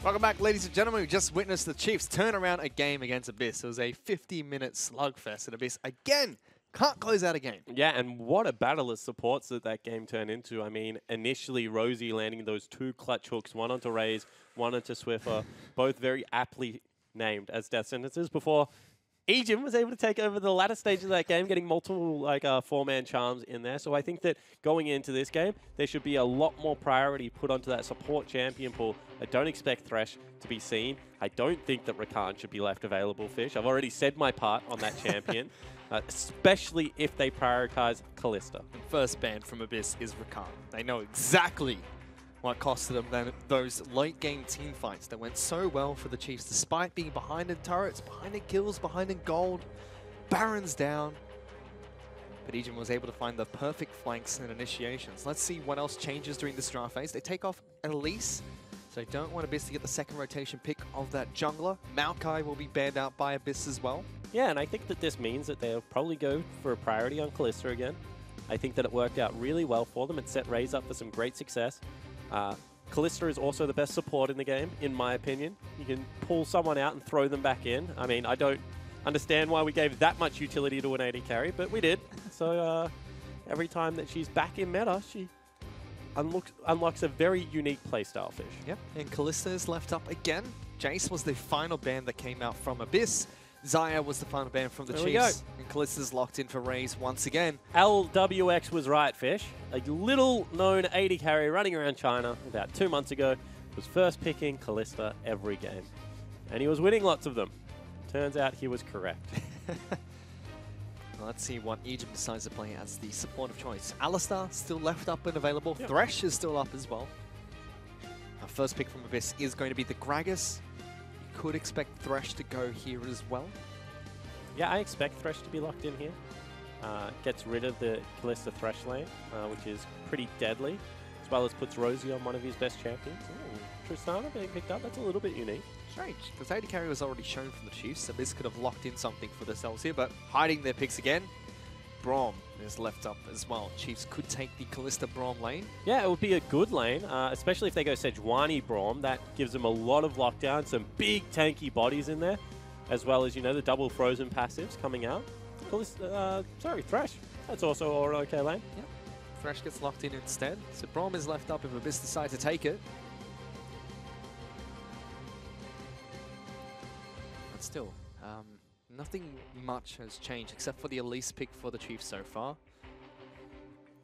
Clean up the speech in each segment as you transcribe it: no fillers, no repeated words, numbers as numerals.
Welcome back, ladies and gentlemen. We just witnessed the Chiefs turn around a game against Abyss. It was a 50-minute slugfest, and Abyss, again, can't close out a game. Yeah, and what a battle of supports that game turned into. I mean, initially, Rosie landing those 2 clutch hooks, one onto Raze, one onto Swiffer, both very aptly named as death sentences before Ejim was able to take over the latter stage of that game, getting multiple 4-man charms in there. So I think that going into this game, there should be a lot more priority put onto that support champion pool. I don't expect Thresh to be seen. I don't think that Rakan should be left available, Fish. I've already said my part on that champion, especially if they prioritize Kalista. First ban from Abyss is Rakan. They know exactly what costed them those late-game team fights that went so well for the Chiefs, despite being behind in turrets, behind in kills, behind in gold, Baron's down. But Ejim was able to find the perfect flanks and initiations. Let's see what else changes during this draft phase. They take off Elise, so they don't want Abyss to get the second rotation pick of that jungler. Maokai will be banned out by Abyss as well. Yeah, and I think that this means that they'll probably go for a priority on Kalista again. I think that it worked out really well for them. It set Raze up for some great success. Kalista is also the best support in the game, in my opinion. You can pull someone out and throw them back in. I mean, I don't understand why we gave that much utility to an AD carry, but we did. So every time that she's back in meta, she unlocks a very unique playstyle, Fish. Yep, and Kalista is left up again. Jace was the final ban that came out from Abyss. Xayah was the final ban from the Chiefs. And Kalista's locked in for Raze once again. LWX was right, Fish. A little-known AD carry running around China about 2 months ago was first picking Kalista every game. And he was winning lots of them. Turns out he was correct. Let's see what Ejim decides to play as the support of choice. Alistar still left up and available. Yep. Thresh is still up as well. Our first pick from Abyss is going to be the Gragas. You could expect Thresh to go here as well. Yeah, I expect Thresh to be locked in here. Gets rid of the Kalista Thresh lane, which is pretty deadly, as well as puts Rosie on one of his best champions. Ooh, Tristana being picked up, that's a little bit unique. Strange, because AD carry was already shown from the Chiefs. Abyss could have locked in something for themselves here, but hiding their picks again. Braum is left up as well. Chiefs could take the Kalista Braum lane. Yeah, it would be a good lane, especially if they go Sejuani Braum. That gives them a lot of lockdown, some big tanky bodies in there, as well as, you know, the double frozen passives coming out. Thresh. That's also an okay lane. Yep. Thresh gets locked in instead. So Braum is left up if Abyss decide to take it. But still, nothing much has changed except for the Elise pick for the Chiefs so far.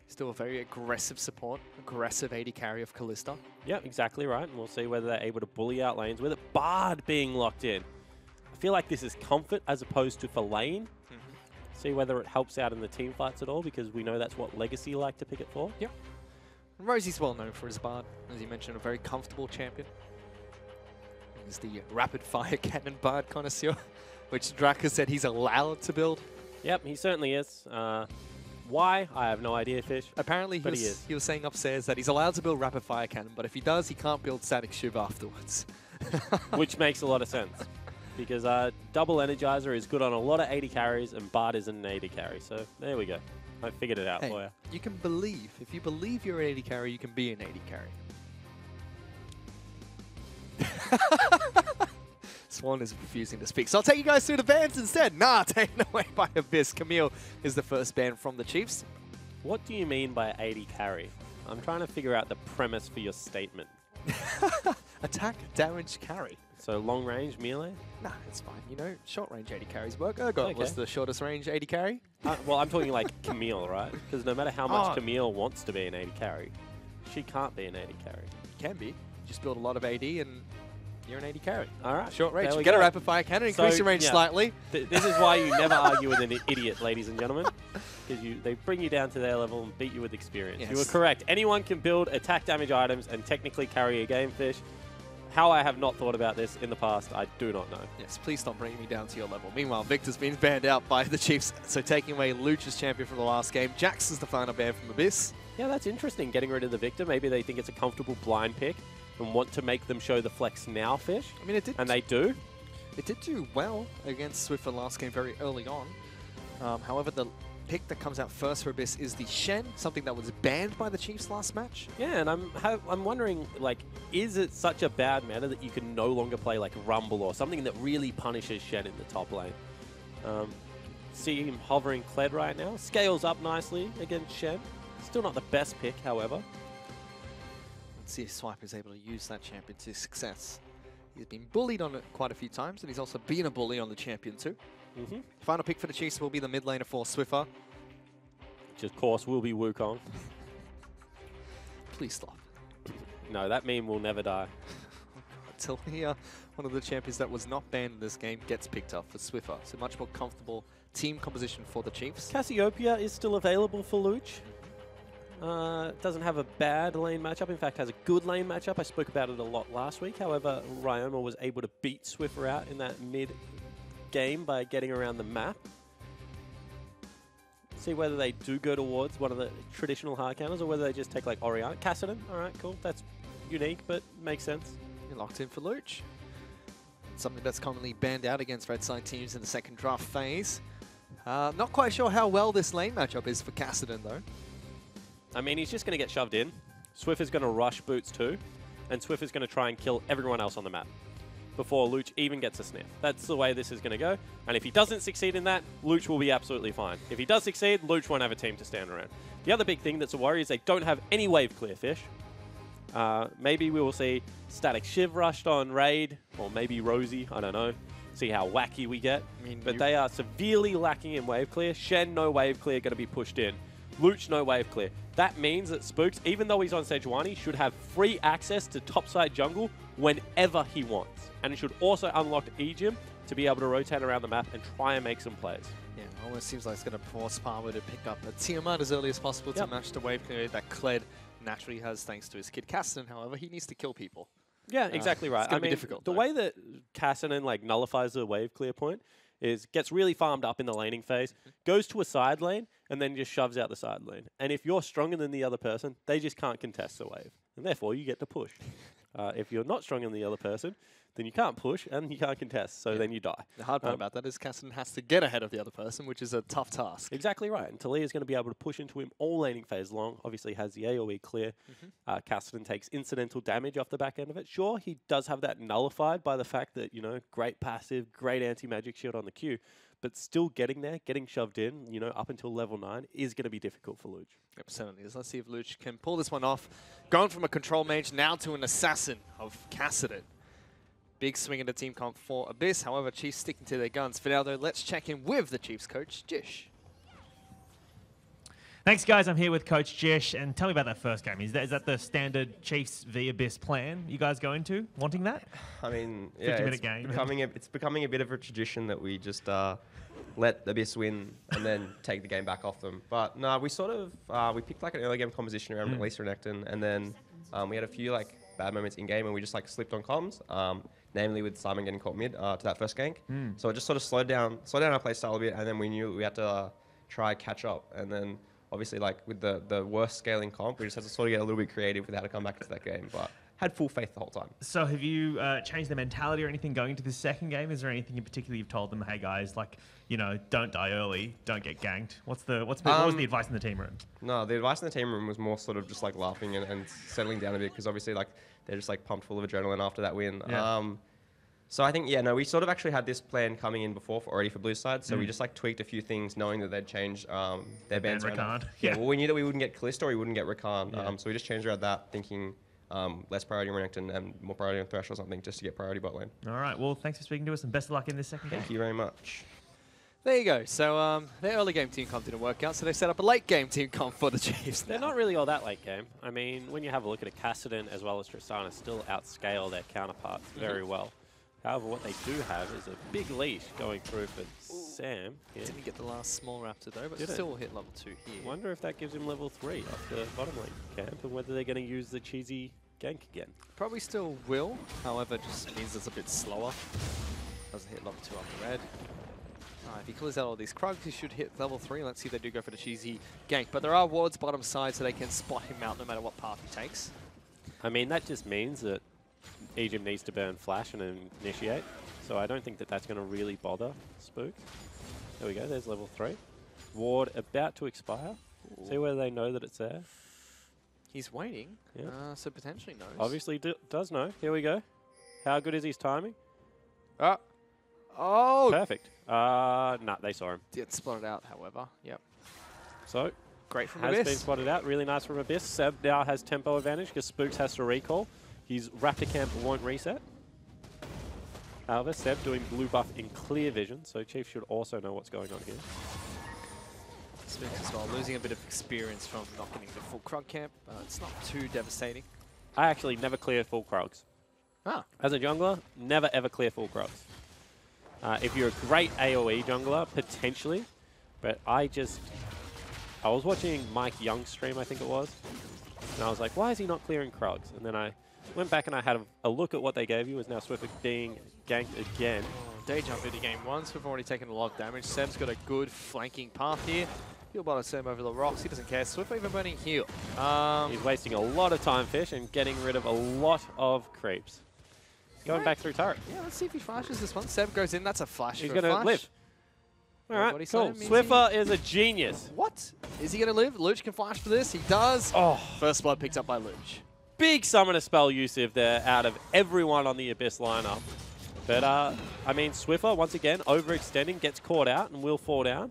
Still a very aggressive support, aggressive AD carry of Kalista. Yeah, exactly right. And we'll see whether they're able to bully out lanes with it. Bard being locked in. I feel like this is comfort as opposed to for lane. See whether it helps out in the team fights at all, because we know that's what Legacy like to pick it for. Yep. And Rosie's well known for his Bard. As you mentioned, a very comfortable champion. He's the rapid fire cannon Bard connoisseur, which Draka said he's allowed to build. Yep, he certainly is. Why? I have no idea, Fish. Apparently but he is. He was saying upstairs that he's allowed to build rapid fire cannon, but if he does, he can't build static Shiv afterwards. Which makes a lot of sense. Because double Energizer is good on a lot of AD carries, and Bard isn't an AD carry. So there we go. I figured it out for you. You can believe. If you believe you're an AD carry, you can be an AD carry. Swan is refusing to speak. So I'll take you guys through the bans instead. Nah, taken away by Abyss. Camille is the first ban from the Chiefs. What do you mean by AD carry? I'm trying to figure out the premise for your statement. Attack, damage, carry. So long range, melee? Nah, it's fine. You know, short range AD carries work. Urgot was the shortest range AD carry. Well, I'm talking like Camille, right? Because no matter how much Camille wants to be an AD carry, she can't be an AD carry. Can be. Just build a lot of AD and you're an AD carry. All right. Short range. Get a rapid fire cannon, increase your range slightly. This is why you never argue with an idiot, ladies and gentlemen. Because they bring you down to their level and beat you with experience. Yes. You were correct. Anyone can build attack damage items and technically carry a game, Fish. How I have not thought about this in the past, I do not know. Yes, please stop bringing me down to your level. Meanwhile, Victor's been banned out by the Chiefs, so taking away Luch's champion from the last game. Jax is the final ban from Abyss. Yeah, that's interesting, getting rid of the Victor. Maybe they think it's a comfortable blind pick and want to make them show the flex now, Fish. I mean, it did. And they do. It did do well against Swiffer last game very early on. However, pick that comes out first for Abyss is the Shen, something that was banned by the Chiefs last match. Yeah, and I'm wondering, like, is it such a bad meta that you can no longer play like Rumble or something that really punishes Shen in the top lane? See him hovering Kled right now. Scales up nicely against Shen. Still not the best pick, however. Let's see if Swipe is able to use that champion to success. He's been bullied on it quite a few times, and he's also been a bully on the champion too. Final pick for the Chiefs will be the mid laner for Swiffer. Which, of course, will be Wukong. Please stop. No, that meme will never die. Until one of the champions that was not banned in this game gets picked up for Swiffer. So much more comfortable team composition for the Chiefs. Cassiopeia is still available for Luch. Doesn't have a bad lane matchup. In fact, has a good lane matchup. I spoke about it a lot last week. However, Ryoma was able to beat Swiffer out in that mid game by getting around the map. See whether they do go towards one of the traditional hard counters or whether they just take like Orianna. Kassadin, alright, cool. That's unique, but makes sense. You're locked in for Luch. Something that's commonly banned out against red side teams in the second draft phase. Not quite sure how well this lane matchup is for Kassadin though. I mean, he's just going to get shoved in. Swiffer's going to rush Boots too, and Swiffer's going to try and kill everyone else on the map before Luch even gets a sniff. That's the way this is going to go. And if he doesn't succeed in that, Luch will be absolutely fine. If he does succeed, Luch won't have a team to stand around. The other big thing that's a worry is they don't have any wave clear fish. Maybe we will see Static Shiv rushed on Raid, or maybe Rosie, I don't know. See how wacky we get. I mean, but they are severely lacking in wave clear. Shen, no wave clear, going to be pushed in. Luch, no wave clear. That means that Spooks, even though he's on Sejuani, should have free access to topside jungle whenever he wants. And it should also unlock Aegim to be able to rotate around the map and try and make some plays. Yeah, it almost seems like it's going to force Palmer to pick up a Tiamat as early as possible to match the wave clear that Kled naturally has thanks to his kid Kassadin. However, he needs to kill people. Yeah, exactly right. It's going to be difficult. The way that Kassadin like nullifies the wave clear point is gets really farmed up in the laning phase, goes to a side lane, and then just shoves out the side lane. And if you're stronger than the other person, they just can't contest the wave. And therefore, you get to push. If you're not stronger than the other person, then you can't push and you can't contest, so then you die. The hard part about that is Kassadin has to get ahead of the other person, which is a tough task. Exactly right. And Taliyah is going to be able to push into him all laning phase long. Obviously has the AoE clear. Kassadin takes incidental damage off the back end of it. Sure, he does have that nullified by the fact that, you know, great passive, great anti-magic shield on the Q, but still getting there, getting shoved in, you know, up until level 9 is going to be difficult for Luch. Yep, certainly is. Let's see if Luch can pull this one off. Going from a control mage now to an assassin of Kassadin. Big swing in the team comp for Abyss. However, Chiefs sticking to their guns. Fidaldo, let's check in with the Chiefs coach, Jish. Thanks, guys. I'm here with Coach Jish, and tell me about that first game. Is that the standard Chiefs v Abyss plan you guys go into, wanting that? I mean, yeah, 50-minute game. It's becoming a bit of a tradition that we just let Abyss win and then take the game back off them. But no, we sort of we picked like an early game composition around Lisa Renekton, and then we had a few like bad moments in game, and we just like slipped on comms. Namely with Simon getting caught mid to that first gank. So it just sort of slowed down our play style a bit, and then we knew we had to try catch up. And then obviously like with the worst scaling comp, we just had to sort of get a little bit creative with how to come back into that game. But had full faith the whole time. So have you changed the mentality or anything going into this second game? Is there anything in particular you've told them, hey guys, like, you know, don't die early, don't get ganked? What was the advice in the team room? No, the advice in the team room was more sort of just like laughing and settling down a bit, because obviously like they're just like pumped full of adrenaline after that win. Yeah. So I think, yeah, no, we sort of actually had this plan coming in before already for Blue Side. So we just like tweaked a few things, knowing that they'd changed their bans around. Rakan. Yeah, well, we knew that we wouldn't get Callisto or we wouldn't get Rakan. So we just changed around that, thinking less priority on Renekton and more priority on Thresh or something, just to get priority bot lane. All right. Well, thanks for speaking to us, and best of luck in this second game. Thank you very much. There you go. So their early game team comp didn't work out, so they set up a late game team comp for the Chiefs. They're not really all that late game. I mean, when you have a look at it, Kassadin as well as Tristana still outscale their counterparts very well. However, what they do have is a big leash going through for Sam. Yeah. Didn't get the last small raptor though, but Did still hit level 2 here. Wonder if that gives him level 3 off the bottom lane camp, and whether they're going to use the cheesy gank again. Probably still will, however, just means it's a bit slower. Doesn't hit level 2 on the red. If he clears out all these Krugs, he should hit level 3. Let's see if they do go for the cheesy gank. But there are wards bottom side, so they can spot him out no matter what path he takes. I mean, that just means that Aegim needs to burn Flash and then initiate. So I don't think that that's going to really bother Spook. There we go, there's level 3. Ward about to expire. See whether they know that it's there. He's waiting, Yeah. so potentially knows. Obviously does know. Here we go. How good is his timing? Oh! Perfect. Nah, they saw him. Did spotted out, however. Yep. So, Great from has been Abyss. spotted out. Really nice from Abyss. Seb now has tempo advantage because Spooks has to recall. His Raptor Camp won't reset. However, Seb doing blue buff in clear vision, so Chief should also know what's going on here. Spooks as well, losing a bit of experience from not getting the full Krug camp. It's not too devastating. I actually never clear full Krugs. Ah. As a jungler, never ever clear full Krugs. If you're a great AoE jungler, potentially, but I was watching Mike Young's stream, I think it was, and I was like, why is he not clearing Krugs? And then I went back and I had a look at what they gave you, is now Swiffer being ganked again. Day jump into game one, so we've already taken a lot of damage. Seb's got a good flanking path here. He'll bother Seb over the rocks, he doesn't care. Swiffer even burning heal. He's wasting a lot of time, Fish, and getting rid of a lot of creeps. Going back through turret. Yeah, let's see if he flashes this one. Seb goes in, that's a flash. He's for a going to flash. live. All right, Body cool. slam means Swiffer is a genius. What? Is he going to live? Luch can flash for this. He does. Oh, First blood picked up by Luch. big summoner spell usage there out of everyone on the Abyss lineup. But, I mean, Swiffer, once again, overextending, gets caught out and will fall down.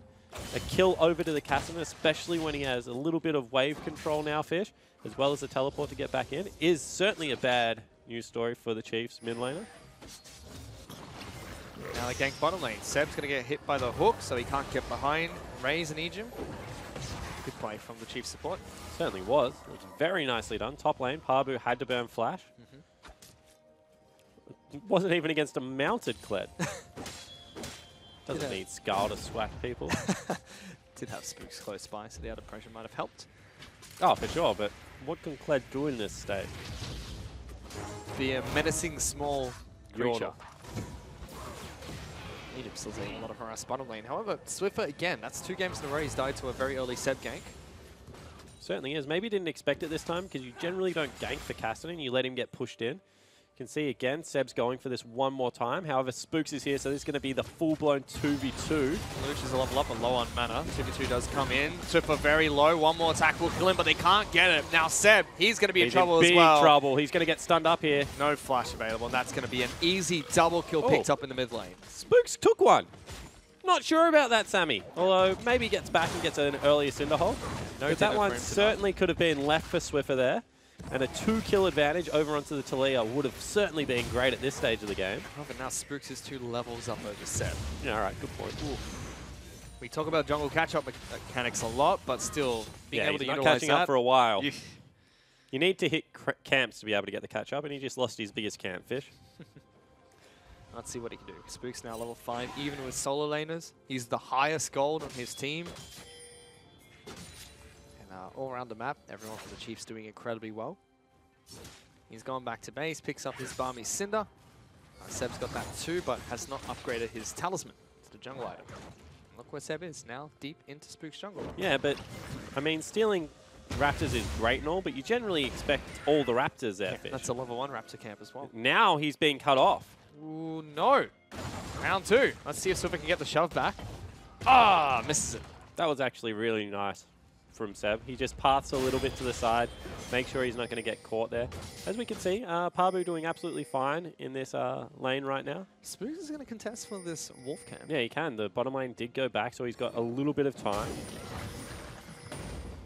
A kill over to the Casimir, especially when he has a little bit of wave control now, Fish, as well as a teleport to get back in, is certainly a bad news story for the Chiefs mid laner. Now the gank bottom lane. Seb's going to get hit by the hook, so he can't get behind Raze and Ejim. Good play from the Chief support. Certainly was. It was very nicely done. Top lane, Pabu had to burn flash. It wasn't even against a mounted Kled. Doesn't need Scar to swack people. Did have Spooks close by, so the outer pressure might have helped. Oh, for sure, but what can Kled do in this state? Be a menacing small creature. Yordle. Ejim still taking a lot of harass bottom lane. However, Swiffer, again, that's 2 games in a row he's died to a very early Seb gank. Certainly is. Maybe didn't expect it this time because you generally don't gank for Cassidy. You let him get pushed in. You can see again, Seb's going for this one more time. However, Spooks is here, so this is going to be the full-blown 2v2. Luch is a level up and low on mana. 2v2 does come in. Swiffer very low. One more attack will kill him, but they can't get it. Now Seb, he's going to be in trouble as well. Big trouble. He's going to get stunned up here. No flash available, and that's going to be an easy double kill picked up in the mid lane. Spooks took one. Not sure about that, Sammy. Although, maybe gets back and gets an earlier Cinderhole. No but that dinner one for him tonight. certainly could have been left for Swiffer there. And a 2-kill advantage over onto the Talia would have certainly been great at this stage of the game. Oh, but now Spooks is 2 levels up over Seb. Yeah, all right, good point. We talk about jungle catch-up mechanics a lot, but still being Yeah, able to he's not utilize catching that. up for a while. You- You need to hit camps to be able to get the catch-up, and he just lost his biggest camp, Fish. Let's see what he can do. Spooks now level 5, even with solo laners. He's the highest gold on his team. And all around the map, everyone from the Chiefs doing incredibly well. He's gone back to base, picks up his Barmy Cinder. Seb's got that too, but has not upgraded his Talisman to the jungle item. Look where Seb is now, deep into Spook's jungle. Yeah, but, I mean, stealing Raptors is great and all, but you generally expect all the Raptors there, Fish. That's a level 1 Raptor camp as well. Now he's being cut off. Ooh, no. Round 2. Let's see if Swiffer can get the shove back. Ah, misses it. That was actually really nice from Seb. He just paths a little bit to the side, make sure he's not going to get caught there. As we can see, Pabu doing absolutely fine in this lane right now. Spooks is going to contest for this Wolf camp. Yeah, he can. The bottom lane did go back, so he's got a little bit of time.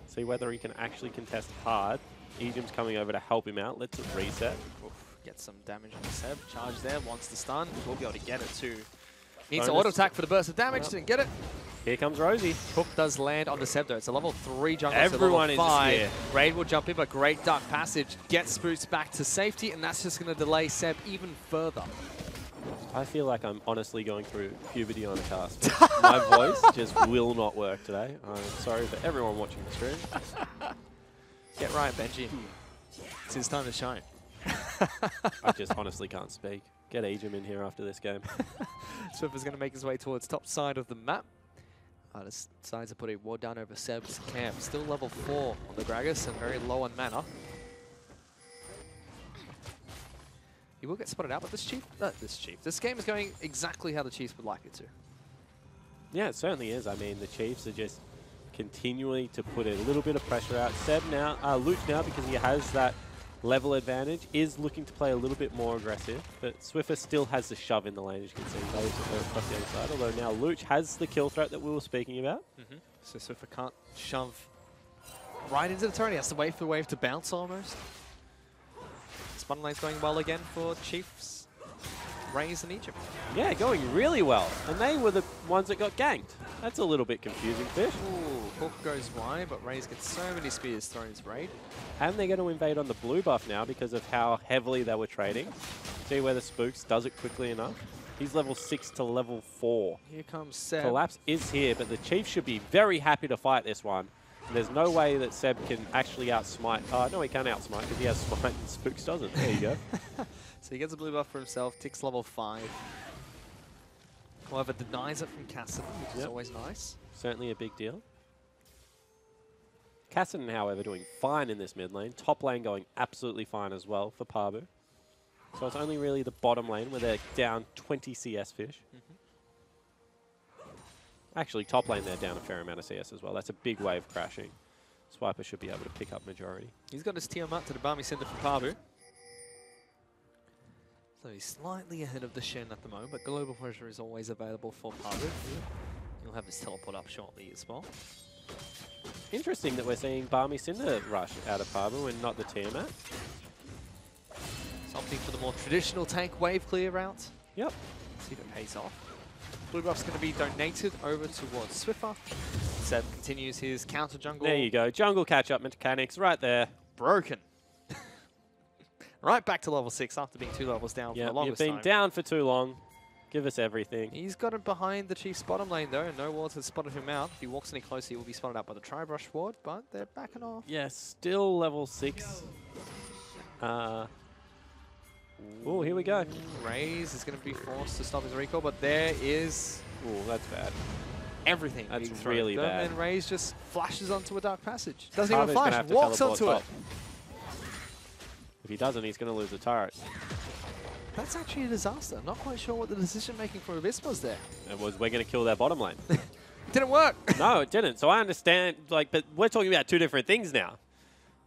See whether he can actually contest hard. Ejim's coming over to help him out. Let's it reset. Oof, get some damage on Seb. Charge there, wants the stun. We'll be able to get it too. Needs to Bonus. auto attack for the burst of damage. Yep. Didn't get it. Here comes Rosie. Hook does land on the Seb though. It's a level 3 jungle. Everyone so is level 5. here. Raid will jump in, but great dark passage. Gets Spooks back to safety, and that's just going to delay Seb even further. I feel like I'm honestly going through puberty on a cast. My voice just will not work today. I'm sorry for everyone watching the stream. Get right, Benji. It's his time to shine. I just honestly can't speak. Get Ejim in here after this game. Swiffer's going to make his way towards top side of the map. Decides to put a ward down over Seb's camp. Still level 4 on the Gragas and very low on mana. He will get spotted out, but this game is going exactly how the Chiefs would like it to. Yeah, it certainly is. I mean, the Chiefs are just continuing to put a little bit of pressure out. Seb now, Luch now, because he has that level advantage, is looking to play a little bit more aggressive, but Swiffer still has the shove in the lane, as you can see. Goes across the other side, although now Luch has the kill threat that we were speaking about. So Swiffer can't shove right into the turret. He has to wait for the wave to bounce almost. Bottom lane's going well again for Chiefs, Raze and Egypt. Yeah, going really well. And they were the ones that got ganked. That's a little bit confusing, Fish. Ooh, Hook goes wide, but Raze gets so many spears thrown his raid. And they're going to invade on the blue buff now because of how heavily they were trading. See whether Spooks does it quickly enough. He's level 6 to level 4. Here comes Seb. Collapse is here, but the Chiefs should be very happy to fight this one. There's no way that Seb can actually outsmite. No, he can't outsmite because he has smite and Spooks doesn't. There you go. So he gets a blue buff for himself, ticks level 5. However, denies it from Cassidy, which is always nice. Certainly a big deal. Cassidy, however, doing fine in this mid lane. Top lane going absolutely fine as well for Pabu. So it's only really the bottom lane where they're down 20 CS, Fish. Actually, top lane, they're down a fair amount of CS as well. That's a big wave crashing. Swiper should be able to pick up majority. He's got his Tiamat to the Barmy Cinder for Pabu. So he's slightly ahead of the Shen at the moment, but Global Pressure is always available for Pabu. He'll have his teleport up shortly as well. Interesting that we're seeing Barmy Cinder rush out of Pabu and not the Tiamat. Something for the more traditional tank wave clear route. Yep. See if it pays off. Blue buff's going to be donated over towards Swiffer. Seb continues his counter jungle. There you go. Jungle catch-up mechanics right there. Broken. Right back to level 6 after being 2 levels down for the longest You've been down for too long. Give us everything. He's got him behind the Chief's bottom lane though, and no wards has spotted him out. If he walks any closer, he will be spotted out by the Tri-Brush ward, but they're backing off. Yeah, still level 6. Oh, here we go. Raze is going to be forced to stop his recall, but there is Oh, that's bad. everything. That's being thrown really at them, bad. And Raze just flashes onto a dark passage. Doesn't Pabu's even gonna flash, have to walks teleport onto it. top. If he doesn't, he's going to lose the turret. That's actually a disaster. Not quite sure what the decision making for Abyss was there. It was, we're going to kill their bottom lane. Didn't work. No, it didn't. So I understand, like, but we're talking about two different things now.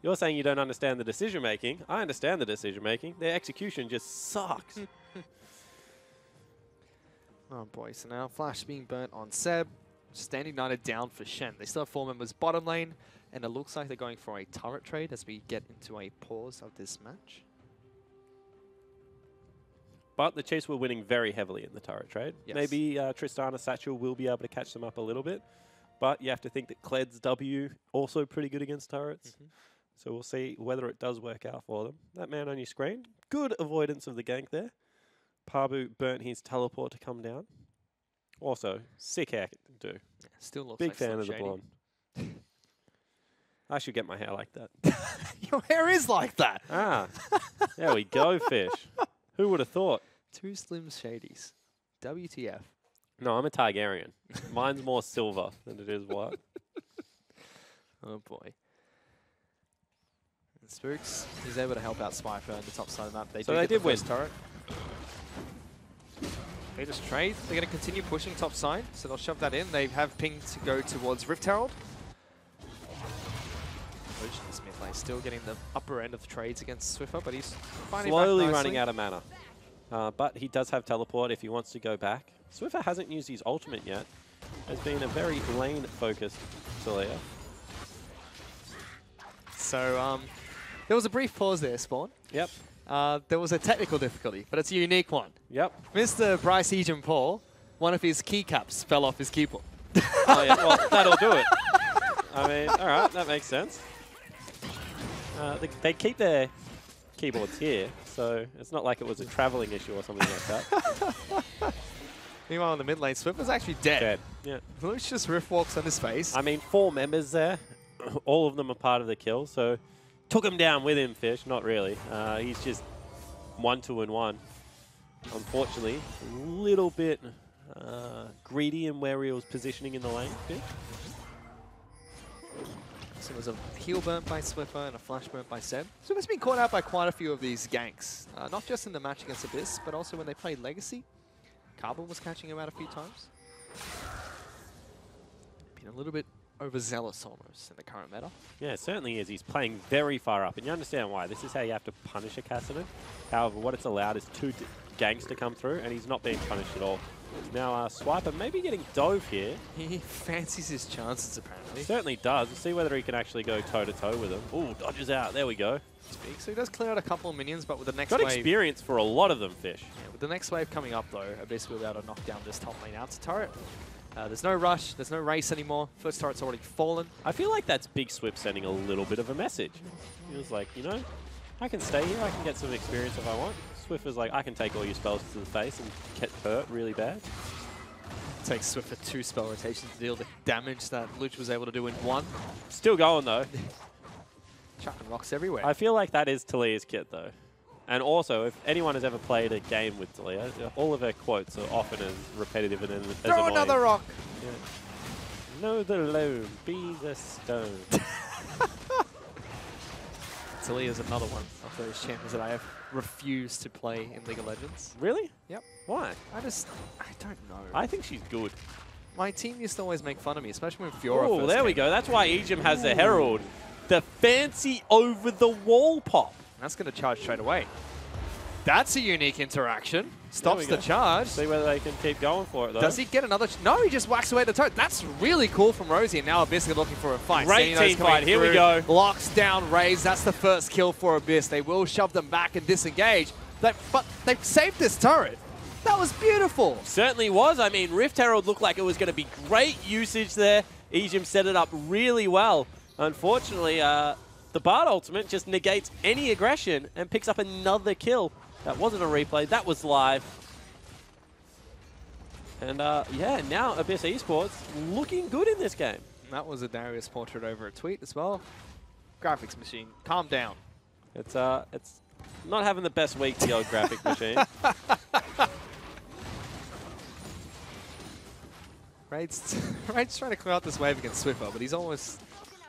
You're saying you don't understand the decision making. I understand the decision making. Their execution just sucks. Oh boy, so now Flash being burnt on Seb. Standing United down for Shen. They still have 4 members bottom lane, and it looks like they're going for a turret trade as we get into a pause of this match. But the Chiefs were winning very heavily in the turret trade. Yes. Maybe Tristana Satchel will be able to catch them up a little bit. But you have to think that Cled's W also pretty good against turrets. So we'll see whether it does work out for them. That man on your screen, good avoidance of the gank there. Pabu burnt his teleport to come down. Also, sick hair to do. Yeah, still looks Big like fan Slim of the Shady. blonde. I should get my hair like that. Your hair is like that. There we go, Fish. Who would have thought? 2 Slim Shadies. WTF. No, I'm a Targaryen. Mine's more silver than it is white. Oh boy. And Spooks, he's able to help out Swiper on the top side of the map. So they get the did win. first turret. They just trade. They're going to continue pushing top side, so they'll shove that in. They have ping to go towards Rift Herald. Luch in this mid lane, still getting the upper end of the trades against Swiffer, but he's finding Slowly back running out of mana. But he does have teleport if he wants to go back. Swiffer hasn't used his ultimate yet. Has been a very lane-focused Solea. So there was a brief pause there, Spawn. Yep. There was a technical difficulty, but it's a unique one. Yep. Mr. Bryce Egan Paul, one of his keycaps fell off his keyboard. Oh, yeah. Well, that'll do it. I mean, all right, that makes sense. They keep their keyboards here, so it's not like it was a traveling issue or something like that. Meanwhile, in the mid lane, Swiffer's actually dead. Dead. Yeah. Lucius Rift walks on his face. I mean, 4 members there. All of them are part of the kill, so took him down with him, Fish. Not really. He's just 1-2-1. Unfortunately, a little bit greedy in where he was positioning in the lane, Fish. So there's a heal burn by Swiffer and a flash burn by Seb. Swiffer's been caught out by quite a few of these ganks. Not just in the match against Abyss, but also when they played Legacy. Carbon was catching him out a few times. a little bit overzealous almost in the current meta. Yeah, it certainly is. He's playing very far up, and you understand why. This is how you have to punish a Kassadin. However, what it's allowed is 2 ganks to come through, and he's not being punished at all. Now, Swiper maybe getting dove here. He fancies his chances, apparently. He certainly does. We'll see whether he can actually go toe-to-toe with him. Ooh, dodges out. There we go. So he does clear out a couple of minions, but with the next Got wave... experience for a lot of them, Fish. Yeah, with the next wave coming up, though, Abyss will be able to knock down this top lane out to turret. There's no rush, there's no race anymore. First turret's already fallen. I feel like that's Big Swip sending a little bit of a message. He was like, you know, I can stay here, I can get some experience if I want. Swift was like, I can take all your spells to the face and get hurt really bad. Takes Swiffer 2 spell rotations to deal the damage that Luch was able to do in 1. Still going though. Chucking rocks everywhere. I feel like that is Talia's kit though. And also, if anyone has ever played a game with Talia, all of her quotes are often as repetitive and as Throw annoying. another rock! Yeah. Know the loam, be the stone. Talia's another one of those champions that I have refused to play in League of Legends. Really? Yep. Why? I don't know. I think she's good. My team used to always make fun of me, especially when Fiora Oh, first there we came. go. That's why Ejim has the Herald. The fancy over-the-wall pop. That's going to charge straight away. That's a unique interaction. Stops go. the charge. See whether they can keep going for it, though. Does he get another? No, he just whacks away the turret. That's really cool from Rosie. And now Abyss are looking for a fight. Great Xeno's team coming fight. Here we through, go. Locks down Raze. That's the first kill for Abyss. They will shove them back and disengage. But they've saved this turret. That was beautiful. Certainly was. I mean, Rift Herald looked like it was going to be great usage there. Ejim set it up really well. Unfortunately, the Bard ultimate just negates any aggression and picks up another kill. That wasn't a replay. That was live. And yeah, now Abyss Esports looking good in this game. That was a Darius portrait over a tweet as well. Graphics machine, calm down. It's not having the best week, the old graphic machine. Raid's trying to clear out this wave against Swiffer, but he's almost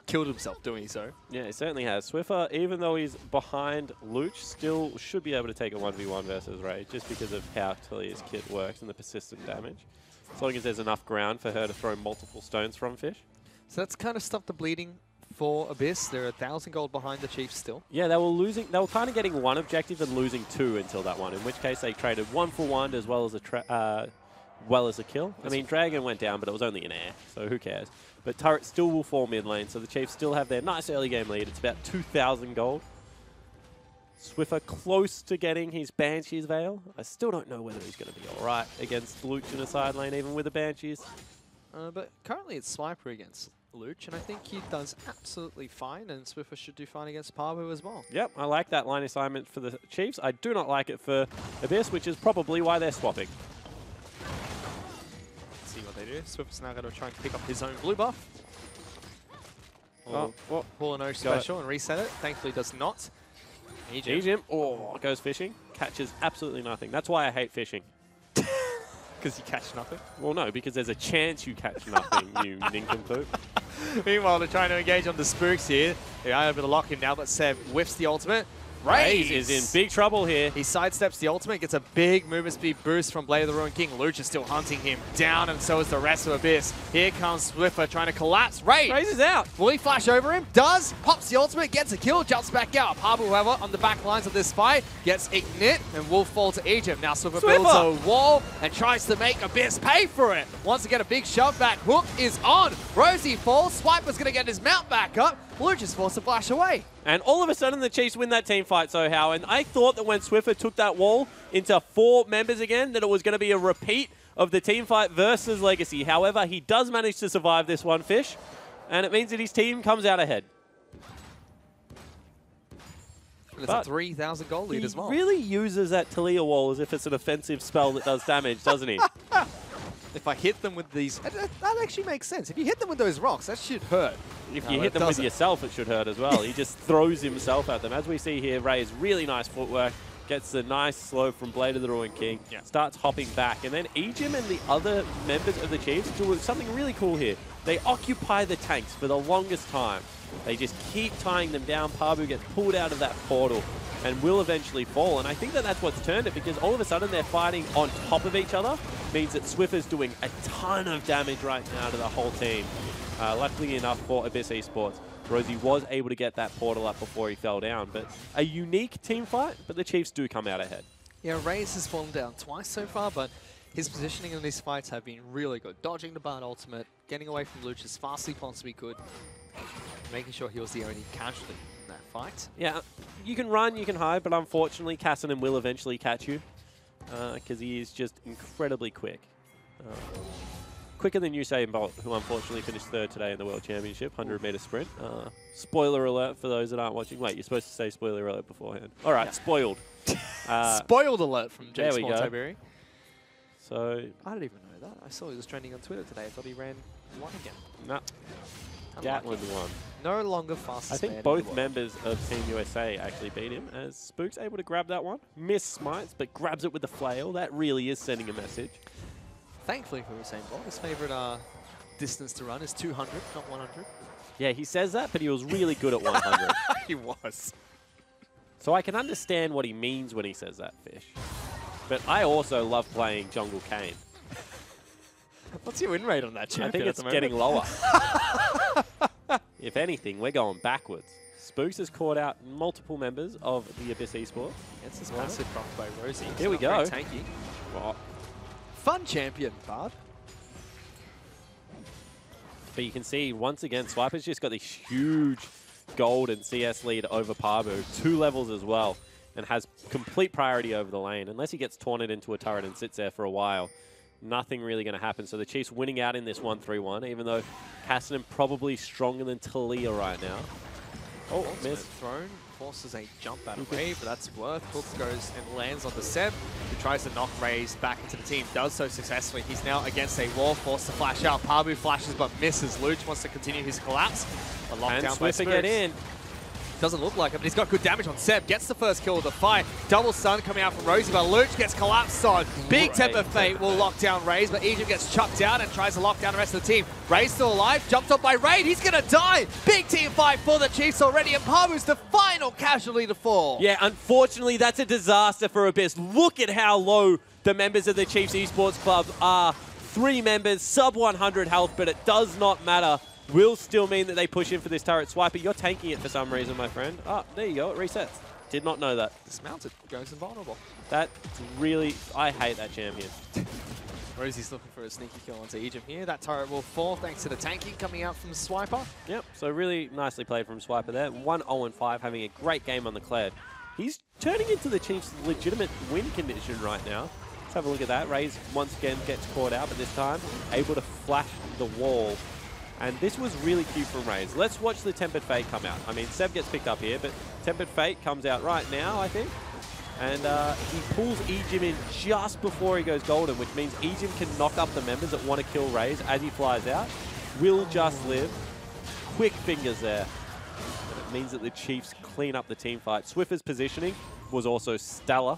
killed himself doing so. Yeah, he certainly has. Swiffer, even though he's behind Luch, still should be able to take a 1v1 versus Raid, just because of how Talia's kit works and the persistent damage. As long as there's enough ground for her to throw multiple stones from Fish. So that's kind of stopped the bleeding for Abyss. They're 1,000 gold behind the Chiefs still. Yeah, they were kind of getting one objective and losing 2 until that one, in which case they traded 1 for 1 as well as a kill. I mean, Dragon went down, but it was only an air, so who cares? But turret still will fall mid lane, so the Chiefs still have their nice early game lead. It's about 2,000 gold. Swiffer close to getting his Banshee's Veil. I still don't know whether he's going to be all right against Luch in a side lane, even with the Banshees. But currently it's Swiper against Luch, and I think he does absolutely fine, and Swiffer should do fine against Pabu as well. Yep, I like that line assignment for the Chiefs. I do not like it for Abyss, which is probably why they're swapping. Let's see what they do. Swiffer's now going to try and pick up his own blue buff. Oh, well, Pull an O special and reset it. Thankfully does not. Ejim, goes fishing, catches absolutely nothing. That's why I hate fishing. Because you catch nothing. Well, no, because there's a chance you catch nothing, you nincompoop. Meanwhile, they're trying to engage on the Spooks here. They are able to lock him now, but Seb whiffs the ultimate. Raze is in big trouble here. He sidesteps the ultimate, gets a big movement speed boost from Blade of the Ruined King. Luch is still hunting him down, and so is the rest of Abyss. Here comes Swiffer trying to collapse. Raze is out. Will he flash over him? Does. Pops the ultimate, gets a kill, jumps back out. Pabu, however, on the back lines of this fight, gets Ignite, and will fall to Ejim. Now Swiffer builds a wall and tries to make Abyss pay for it. Once again, a big shove back. Hook is on. Rosie falls. Swiper's going to get his mount back up. Luch is forced to flash away. And all of a sudden, the Chiefs win that team fight somehow. And I thought that when Swiffer took that wall into 4 members again, that it was going to be a repeat of the team fight versus Legacy. However, he does manage to survive this one, Fish. And it means that his team comes out ahead. And it's a 3,000 gold lead as well. He really uses that Talia wall as if it's an offensive spell that does damage, doesn't he? If I hit them with these, that actually makes sense. If you hit them with those rocks, that should hurt. If you hit them with yourself, it should hurt as well. He just throws himself at them. As we see here, Raze, really nice footwork. Gets the nice slow from Blade of the Ruined King. Yeah. Starts hopping back. And then Ejim and the other members of the Chiefs do something really cool here. They occupy the tanks for the longest time. They just keep tying them down. Pabu gets pulled out of that portal and will eventually fall. And I think that that's what's turned it, because all of a sudden they're fighting on top of each other. Means that Swiffer's doing a ton of damage right now to the whole team. Luckily enough for Abyss Esports, Rosie was able to get that portal up before he fell down. But a unique team fight, but the Chiefs do come out ahead. Yeah, Raze has fallen down twice so far, but his positioning in these fights have been really good. Dodging the Bard ultimate, getting away from Luch as fast as he possibly could, making sure he was the only casualty in that fight. Yeah, you can run, you can hide, but unfortunately, Kassadin will eventually catch you because he is just incredibly quick. Quicker than Usain Bolt, who unfortunately finished third today in the World Championship, 100-meter sprint. Spoiler alert for those that aren't watching. Wait, you're supposed to say spoiler alert beforehand. All right, yeah. Spoiled. Spoiled alert from there James Monteberry. So I didn't even know that. I saw he was trending on Twitter today. I thought he ran one again. No. Gatlin won. No longer fastest. I think both members of Team USA actually beat him, as Spook's able to grab that one. Miss smites, but grabs it with the flail. That really is sending a message. Thankfully for Usain Bolt, his favorite distance to run is 200, not 100. Yeah, he says that, but he was really good at 100. He was. So I can understand what he means when he says that, Fish. But I also love playing Jungle Kane. What's your win rate on that champion? I think it's getting lower. If anything, we're going backwards. Spooks has caught out multiple members of the Abyss Esports. It's this massive buff by Rosie. Here we go. Tanky. Well, fun champion, Bard. but you can see, once again, Swiper's just got this huge gold and CS lead over Pabu, 2 levels as well, and has complete priority over the lane. Unless he gets taunted into a turret and sits there for a while, nothing really going to happen. So the Chiefs winning out in this 1-3-1, even though Kassadin probably stronger than Talia right now. Oh, missed. Thrown, forces a jump out of way, but that's worth. Hook goes and lands on the Seb, who tries to knock Raze back into the team. Does so successfully. He's now against a wall, forced to flash out. Pabu flashes but misses. Luch wants to continue his collapse. A lockdown by Swiffer get in. Doesn't look like it, but he's got good damage on Seb. Gets the first kill of the fight. Double stun coming out from Rosie, but Luch gets collapsed on. Big Temper Fate will lock down Raze, but Egypt gets chucked out and tries to lock down the rest of the team. Raze still alive, jumped up by Raid. He's going to die. Big team fight for the Chiefs already, and Pabu's the final casualty to fall. Yeah, unfortunately, that's a disaster for Abyss. Look at how low the members of the Chiefs Esports Club are. 3 members, sub 100 health, but it does not matter. Will still mean that they push in for this turret. Swiper, you're tanking it for some reason, my friend. Oh, there you go. It resets. Did not know that. Dismounted. Goes invulnerable. That's really... I hate that champion. Rosie's looking for a sneaky kill onto Egypt here. That turret will fall thanks to the tanking coming out from Swiper. Yep, so really nicely played from Swiper there. 1-0-5, having a great game on the Kled. He's turning into the Chiefs' legitimate win condition right now. Let's have a look at that. Raze once again gets caught out, but this time able to flash the wall. And this was really cute from Raze. Let's watch the Tempered Fate come out. I mean, Seb gets picked up here, but Tempered Fate comes out right now, I think. And he pulls Ejim in just before he goes golden, which means Ejim can knock up the members that want to kill Raze as he flies out. Will just live. Quick fingers there. And it means that the Chiefs clean up the team fight. Swiffer's positioning was also stellar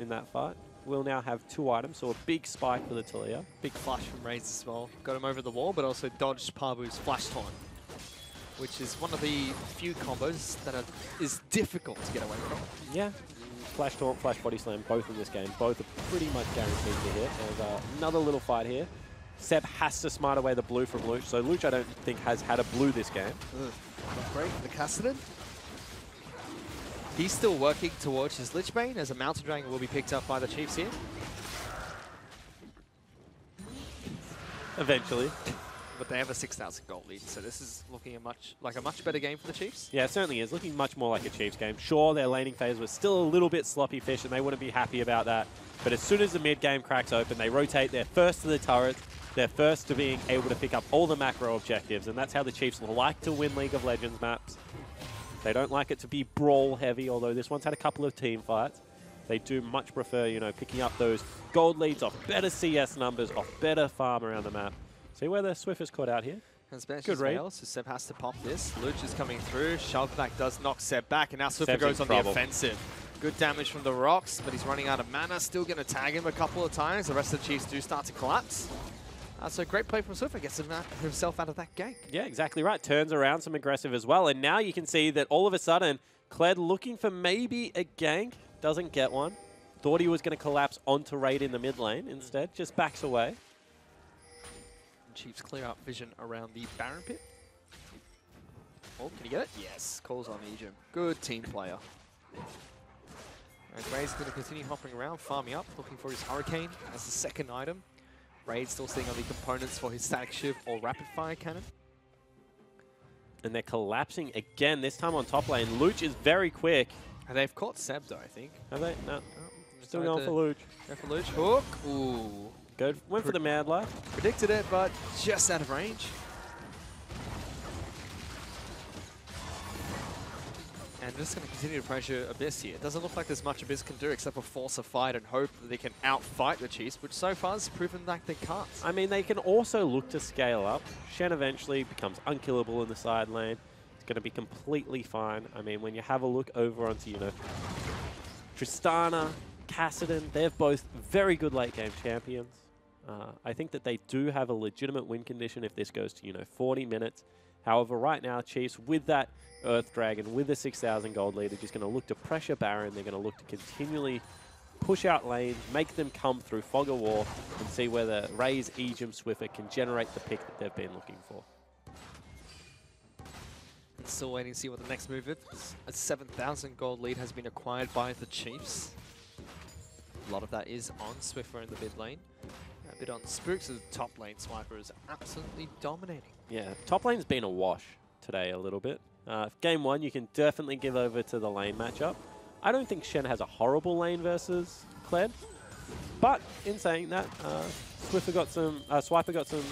in that fight. We'll now have 2 items, so a big spike for the Talia. Big flash from Raze as well. Got him over the wall, but also dodged Pabu's flash taunt, which is one of the few combos that is difficult to get away from. Yeah. Flash taunt, flash body slam, both in this game. Both are pretty much guaranteed to hit. There's another little fight here. Seb has to smite away the blue from Luch. So Luch, I don't think, has had a blue this game. Not great for the Kassadin. He's still working towards his Lichbane as a Mountain Dragon will be picked up by the Chiefs here. Eventually. But they have a 6,000 gold lead, so this is looking like a much better game for the Chiefs. Yeah, it certainly is. Looking much more like a Chiefs game. Sure, their laning phase was still a little bit sloppy Fish, and they wouldn't be happy about that. But as soon as the mid game cracks open, they rotate. They're first to the turrets. They're first to being able to pick up all the macro objectives, and that's how the Chiefs like to win League of Legends maps. They don't like it to be brawl heavy, although this one's had a couple of team fights. They do much prefer, you know, picking up those gold leads off better CS numbers, off better farm around the map. See where the Swiffer's caught out here? Good raid. So Seb has to pop this. Luch is coming through. Shove back does knock Seb back, and now Swiffer goes on the offensive. Good damage from the rocks, but he's running out of mana. Still going to tag him a couple of times. The rest of the Chiefs do start to collapse. So great play from Swiffer, gets himself out of that gank. Yeah, exactly right. Turns around some aggressive as well. And now you can see that all of a sudden, Kled looking for maybe a gank, doesn't get one. Thought he was going to collapse onto Raid in the mid lane. Instead, just backs away. Chiefs clear out vision around the Baron pit. Oh, can you get it? Yes, calls on Ejim. Good team player. And Ray's going to continue hopping around, farming up, looking for his Hurricane as the second item. Raid still sitting on the components for his Static Shiv or Rapid Fire Cannon. And they're collapsing again, this time on top lane. Luch is very quick. And they've caught Seb though, I think. Have they? No. Oh, Still going for Luch. Go for Luch. Hook. Ooh. Went for the Mad Life. Predicted it, but just out of range. And just going to continue to pressure Abyss here. It doesn't look like there's much Abyss can do except for force a fight and hope that they can outfight the Chiefs, which so far has proven like they can't. I mean, they can also look to scale up. Shen eventually becomes unkillable in the side lane. It's going to be completely fine. I mean, when you have a look over onto, you know, Tristana, Kassadin, they're both very good late game champions. I think that they do have a legitimate win condition if this goes to, you know, 40 minutes. However, right now, Chiefs, with that Earth Dragon, with the 6,000 gold lead, are just going to look to pressure Baron. They're going to look to continually push out lanes, make them come through Fog of War, and see whether Raze, Ejim, Swiffer can generate the pick that they've been looking for. Still waiting to see what the next move is. A 7,000 gold lead has been acquired by the Chiefs. A lot of that is on Swiffer in the mid lane. A bit on Spooks, as the top lane Swiper is absolutely dominating. Yeah, top lane's been a wash today a little bit. Game 1, you can definitely give over to the lane matchup. I don't think Shen has a horrible lane versus Kled, but in saying that, Swiper got some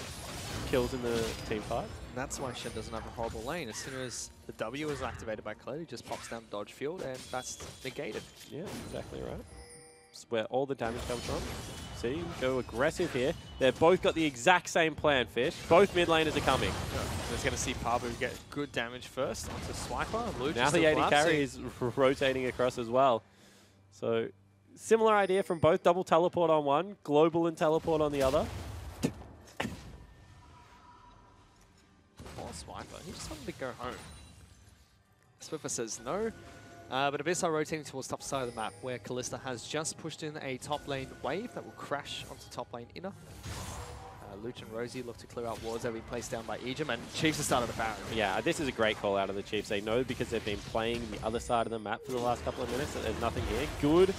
kills in the team fight. And that's why Shen doesn't have a horrible lane. As soon as the W is activated by Kled, he just pops down dodge field, and that's negated. Yeah, exactly right. It's where all the damage comes from. See, go aggressive here. They've both got the exact same plan, Fish. Both mid laners are coming. He's going to see Pabu get good damage first onto Swiper. Luch Now still the AD collapsing. carry is rotating across as well. So, similar idea from both. Double teleport on one, global and teleport on the other. Poor Swiper. He just wanted to go home. Swiffer says no. But Abyss are rotating towards top side of the map, where Kalista has just pushed in a top lane wave that will crash onto top lane inner. Luch and Rosie look to clear out wards that will be placed down by Ejim, and Chiefs have started a Baron. Yeah, this is a great call out of the Chiefs. They know because they've been playing the other side of the map for the last couple of minutes that there's nothing here. Good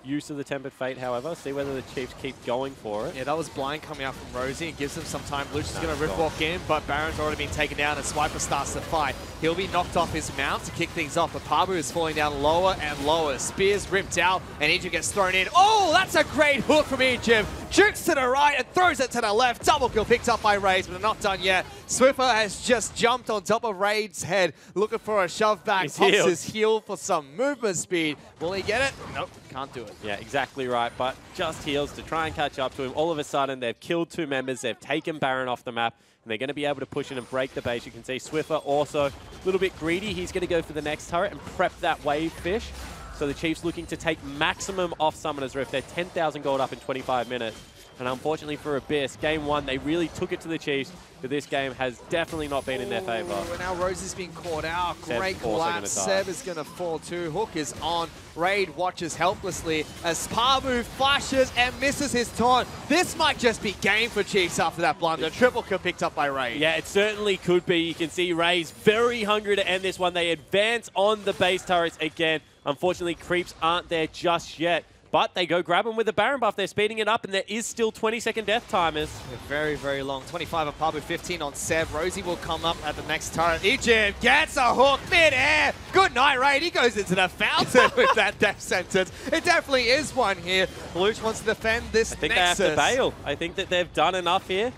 use of the Tempered Fate, however. See whether the Chiefs keep going for it. Yeah, that was blind coming out from Rosie. It gives them some time. Luch is going to rip walk in, but Baron's already been taken down, and Swiper starts to fight. He'll be knocked off his mount to kick things off, but Pabu is falling down lower and lower. Spears ripped out, and Ejim gets thrown in. Oh, that's a great hook from Ejim. Jukes to the right and throws it to the left. Double kill picked up by Raze, but they're not done yet. Swiffer has just jumped on top of Raze's head, looking for a shove back. He's Pops healed. his heel for some movement speed. Will he get it? Nope, can't do it. Yeah, exactly right, but just heals to try and catch up to him. All of a sudden, they've killed 2 members. They've taken Baron off the map, and they're going to be able to push in and break the base. You can see Swiffer also a little bit greedy. He's going to go for the next turret and prep that wave, Fish. So the Chiefs looking to take maximum off Summoner's Rift. They're 10,000 gold up in 25 minutes. And unfortunately for Abyss, game 1, they really took it to the Chiefs, but this game has definitely not been in their favor. And now Rosie's being caught out. Seb's Great also gonna collapse. die. Seb is going to fall too. Hook is on. Raid watches helplessly as Pabu flashes and misses his taunt. This might just be game for Chiefs after that blunder. Triple kill picked up by Raid. Yeah, it certainly could be. You can see Raze very hungry to end this one. They advance on the base turrets again. Unfortunately, creeps aren't there just yet. But they go grab him with the Baron buff. They're speeding it up, and there is still 20-second death timers. They're very, very long. 25 on Pabu, 15 on Seb. Rosie will come up at the next turret. Ejim gets a hook mid-air. Good night, Raid. He goes into the fountain with that death sentence. It definitely is one here. Luch wants to defend this I think Nexus. they have to bail. I think that they've done enough here.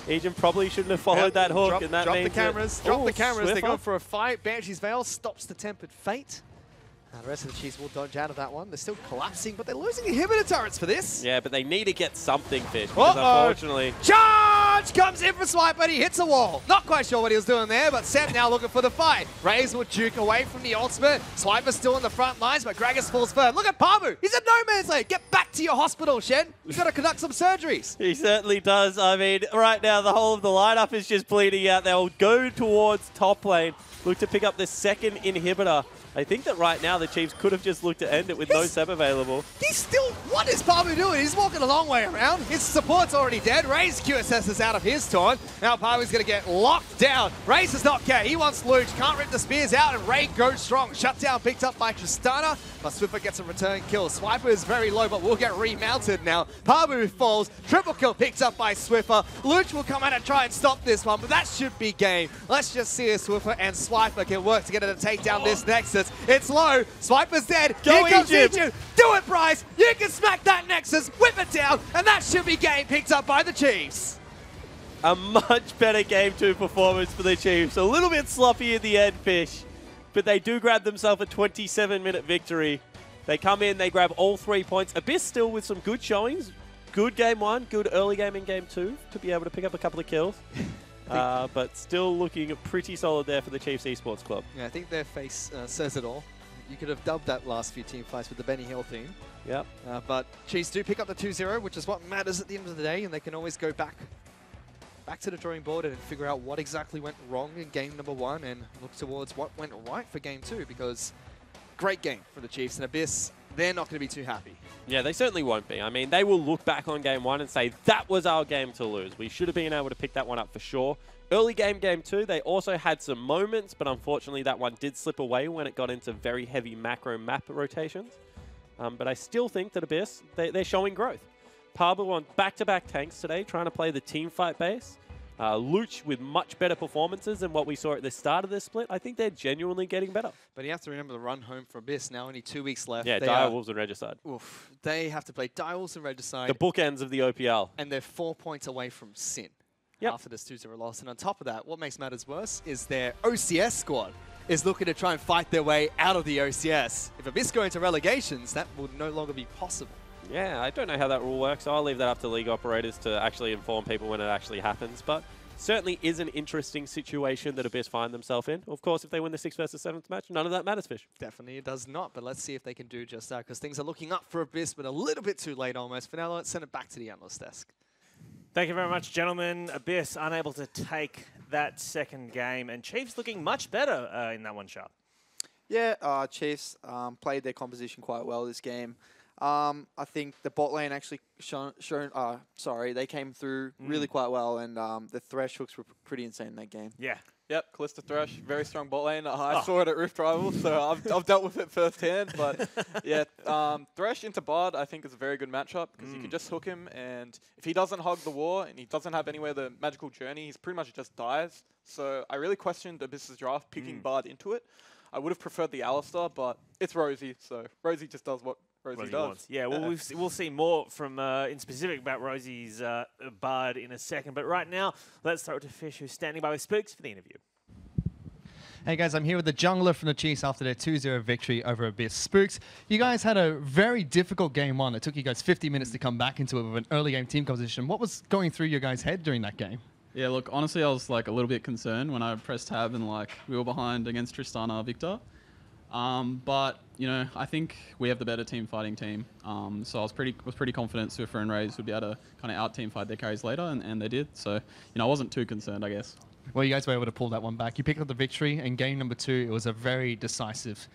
Ejim probably shouldn't have followed that hook, and that drop means the cameras. that, Drop the cameras. They Swiffer. go for a fight. Banshee's Veil stops the Tempered Fate. The rest of the Chiefs will dodge out of that one. They're still collapsing, but they're losing inhibitor turrets for this. Yeah, but they need to get something, Fish, because unfortunately... Charge comes in for Swipe, but he hits a wall. Not quite sure what he was doing there, but Seb now looking for the fight. Raze will juke away from the ultimate. Swiper's still in the front lines, but Gragas falls first. Look at Pabu. He's a no man's land. Get back to your hospital, Shen. You've got to conduct some surgeries. He certainly does. I mean, right now, the whole of the lineup is just bleeding out. They'll go towards top lane, look to pick up the second inhibitor. I think that right now the Chiefs could have just looked to end it with no Seb available. He's still... What is Pabu doing? He's walking a long way around. His support's already dead. Ray's QSS is out of his taunt. Now Pabu's going to get locked down. Ray does not care. He wants Luch. Can't rip the spears out, and Ray goes strong. Shutdown picked up by Tristana, but Swiffer gets a return kill. Swiper is very low, but will get remounted now. Pabu falls. Triple kill picked up by Swiffer. Luch will come out and try and stop this one, but that should be game. Let's just see if Swiffer and Swiper can work together to take down this Nexus. It's low. Swiper's dead. Go Here comes Egypt. Egypt. Do it, Bryce. You can smack that Nexus, whip it down, and that should be game picked up by the Chiefs. A much better Game 2 performance for the Chiefs. A little bit sloppy in the end, Fish, but they do grab themselves a 27-minute victory. They come in, they grab all 3 points. Abyss still with some good showings. Good Game 1, good early game in Game 2 to be able to pick up a couple of kills. But still looking pretty solid there for the Chiefs Esports Club. Yeah, I think their face says it all. You could have dubbed that last few team fights with the Benny Hill theme. Yep. But Chiefs do pick up the 2-0, which is what matters at the end of the day, and they can always go back to the drawing board and figure out what exactly went wrong in game number 1 and look towards what went right for game 2, because great game for the Chiefs, and Abyss, they're not going to be too happy. Yeah, they certainly won't be. I mean, they will look back on Game 1 and say, that was our game to lose. We should have been able to pick that one up for sure. Early Game 2, they also had some moments, but unfortunately that one did slip away when it got into very heavy macro map rotations. But I still think that Abyss, they're showing growth. Pabu on back-to-back tanks today, trying to play the team fight base. Luch with much better performances than what we saw at the start of this split. I think they're genuinely getting better. But you have to remember the run home for Abyss, now only 2 weeks left. Yeah, Direwolves and Regicide. Oof, they have to play Direwolves and Regicide. The bookends of the OPL. And they're 4 points away from Sin after this 2-0 loss. And on top of that, what makes matters worse is their OCS squad is looking to try and fight their way out of the OCS. If Abyss go into relegations, that will no longer be possible. Yeah, I don't know how that rule works. I'll leave that up to league operators to actually inform people when it actually happens. But certainly is an interesting situation that Abyss find themselves in. Of course, if they win the 6th versus 7th match, none of that matters, Fish. Definitely it does not, but let's see if they can do just that, because things are looking up for Abyss, but a little bit too late almost. For now, let's send it back to the analyst desk. Thank you very much, gentlemen. Abyss unable to take that second game, and Chiefs looking much better in that one, Sharp. Yeah, Chiefs played their composition quite well this game. I think the bot lane actually they came through really quite well, and the Thresh hooks were pretty insane in that game. Yeah. Yep, Kalista Thresh, very strong bot lane. I saw it at Rift Rivals, so I've dealt with it firsthand. But yeah, Thresh into Bard I think is a very good matchup, because you can just hook him, and if he doesn't hog the war and he doesn't have anywhere the magical journey, he's pretty much just dies. So I really questioned Abyss's draft picking Bard into it. I would have preferred the Alistar, but it's Rosie, so Rosie just does what Rosie does. Wants. Yeah, well, we'll see more from in specific about Rosie's Bard in a second. But right now, let's throw it to Fish, who's standing by with Spooks for the interview. Hey guys, I'm here with the jungler from the Chiefs after their 2-0 victory over Abyss. Spooks, you guys had a very difficult game 1. It took you guys 50 minutes to come back into it with an early game team composition. What was going through your guys' head during that game? Yeah, look, honestly, I was like a little bit concerned when I pressed tab and like we were behind against Tristana Victor. But you know, I think we have the better team fighting team. So I was pretty confident Swiffer and Raze would be able to kind of out team fight their carries later, and they did. So you know, I wasn't too concerned, I guess. Well, you guys were able to pull that one back. You picked up the victory, and game number 2, it was a very decisive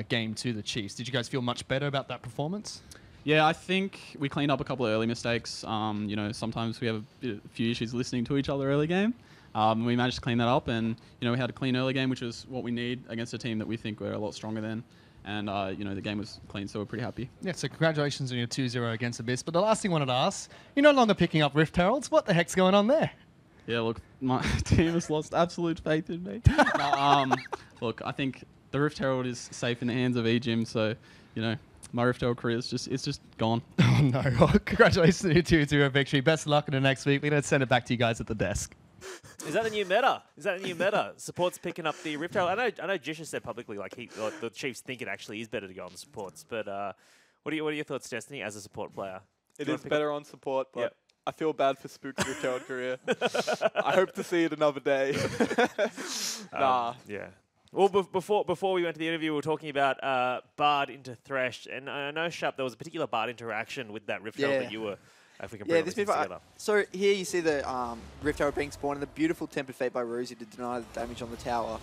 game to the Chiefs. Did you guys feel much better about that performance? Yeah, I think we cleaned up a couple of early mistakes. You know, sometimes we have a few issues listening to each other early game. We managed to clean that up, and you know, we had a clean early game, which is what we need against a team that we think we're a lot stronger than. And you know, the game was clean, so we're pretty happy. Yeah, so congratulations on your 2-0 against Abyss. But the last thing I wanted to ask, you're no longer picking up Rift Heralds. What the heck's going on there? Yeah, look, my team has lost absolute faith in me. Look, I think the Rift Herald is safe in the hands of eGym, so you know, my Rift Herald career is just gone. Oh no! Well, congratulations on your 2-0 victory. Best of luck in the next week. We're going to send it back to you guys at the desk. Is that the new meta? Is that the new meta? Support's picking up the Rift Herald. I know Jisha said publicly like the Chiefs think it actually is better to go on the supports. But what are your thoughts, Destiny, as a support player? It is better on support, but I feel bad for Spook's Rift Herald career. I hope to see it another day. Nah. Yeah. Well, before we went to the interview, we were talking about Bard into Thresh, and I know, Sharp, there was a particular Bard interaction with that Rift Herald that you were. If we can bring this together. So here you see the Rift Herald being spawned, and the beautiful Tempered Fate by Rosie to deny the damage on the tower.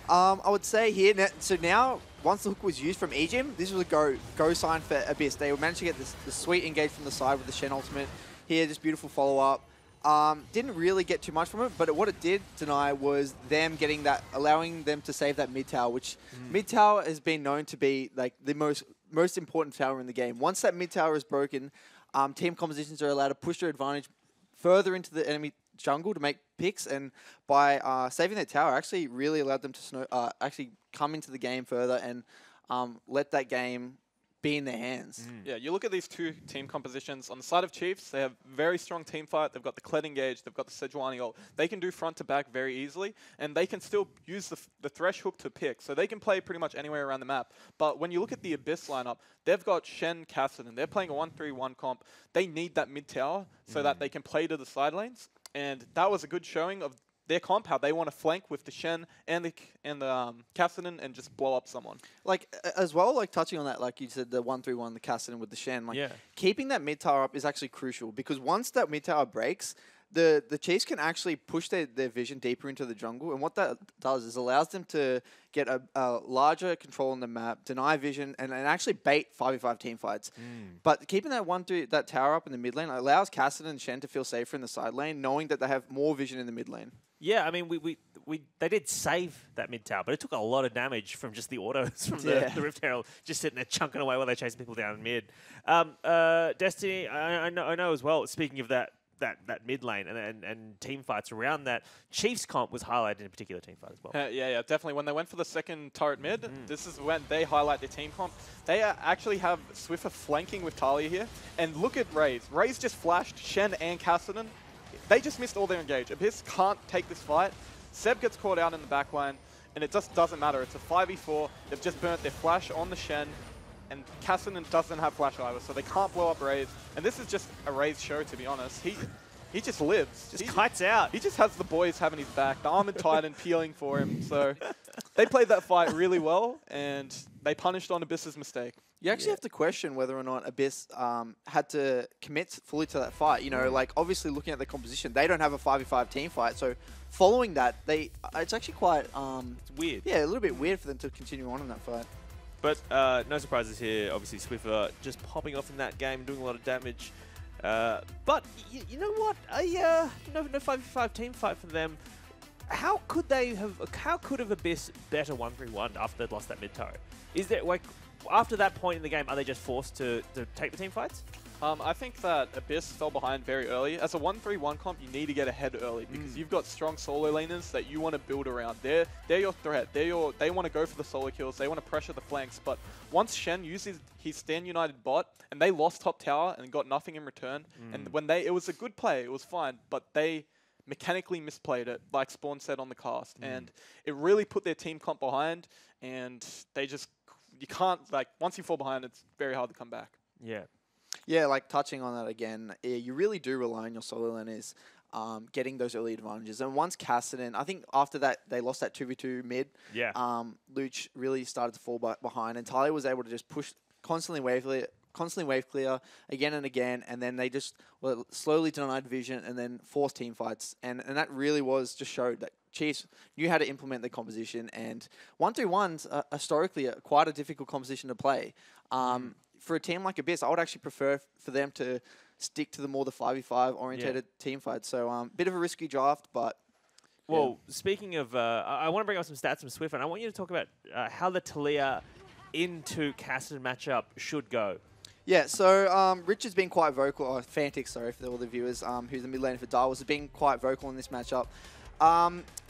I would say here, so now once the hook was used from Ejim, this was a go sign for Abyss. They managed to get the sweet engage from the side with the Shen ultimate. Here, just beautiful follow-up. Didn't really get too much from it, but what it did deny was them getting that, allowing them to save that mid tower, which mid tower has been known to be like the most important tower in the game. Once that mid tower is broken, team compositions are allowed to push their advantage further into the enemy jungle to make picks, and by saving that tower, actually really allowed them to actually come into the game further and let that game be in their hands. Yeah, you look at these two team compositions. On the side of Chiefs, they have very strong team fight. They've got the Kled engage. They've got the Sejuani ult. They can do front to back very easily, and they can still use the Thresh hook to pick. So they can play pretty much anywhere around the map. But when you look at the Abyss lineup, they've got Shen, Kassadin. They're playing a 1-3-1 comp. They need that mid tower so that they can play to the side lanes. And that was a good showing of their comp, how they want to flank with the Shen and the Kassadin and just blow up someone. Like, as well, like touching on that, like you said, the 1-3-1, the Kassadin with the Shen, like keeping that mid tower up is actually crucial, because once that mid tower breaks, the Chiefs can actually push their vision deeper into the jungle, and what that does is allows them to get a larger control on the map, deny vision, and actually bait 5v5 team fights. But keeping that tower up in the mid lane allows Kassadin and Shen to feel safer in the side lane, knowing that they have more vision in the mid lane. Yeah, I mean, they did save that mid tower, but it took a lot of damage from just the autos from the Rift Herald just sitting there chunking away while they're chasing people down in mid. Destiny, I know as well, speaking of that mid lane and team fights around that, Chiefs comp was highlighted in a particular team fight as well. Yeah, definitely. When they went for the second turret mid, this is when they highlight their team comp. They actually have Swiffer flanking with Talia here. And look at Raze. Raze just flashed Shen and Kassadin. They just missed all their engage. Abyss can't take this fight. Seb gets caught out in the back line, and it just doesn't matter. It's a 5v4. They've just burnt their flash on the Shen, and Kassadin doesn't have flash either, so they can't blow up Raze. And this is just a Raze show, to be honest. He just lives. Just kites out. He just has the boys having his back. The Armored Titan peeling for him. So they played that fight really well, and they punished on Abyss's mistake. You actually have to question whether or not Abyss had to commit fully to that fight. You know, like obviously looking at the composition, they don't have a 5v5 team fight. So following that, it's actually quite it's weird. Yeah, a little bit weird for them to continue on in that fight. But no surprises here. Obviously, Swiffer just popping off in that game, doing a lot of damage. But you know what? No 5v5 team fight for them. How could have Abyss better 1-3-1 after they'd lost that mid turret? Is there like after that point in the game, are they just forced to take the team fights? I think that Abyss fell behind very early. As a 1-3-1 comp, you need to get ahead early because you've got strong solo laners that you want to build around. They're your threat. They want to go for the solo kills. They want to pressure the flanks. But once Shen uses his Stand United bot and they lost top tower and got nothing in return, and when it was a good play, it was fine, but they mechanically misplayed it, like Spawn said on the cast, and it really put their team comp behind, and you can't, like, once you fall behind, it's very hard to come back. Yeah. Yeah, like touching on that again, you really do rely on your solo laners getting those early advantages. And once Kassadin, I think after that, they lost that 2v2 mid. Yeah. Luch really started to fall behind, and Talia was able to just push constantly wave clear again and again, and then they just slowly denied vision and then forced team fights. And that really just showed that Chiefs knew how to implement the composition, and 1-3-1's historically quite a difficult composition to play. For a team like Abyss, I would actually prefer for them to stick to the 5v5 orientated team fight. So bit of a risky draft, but... Well, speaking of... I want to bring up some stats from Swift, and I want you to talk about how the Talia into Kassadin matchup should go. Yeah, so Rich has been quite vocal, or Fantix, sorry, for all the viewers, who's the mid laner for Darwis, has been quite vocal in this matchup.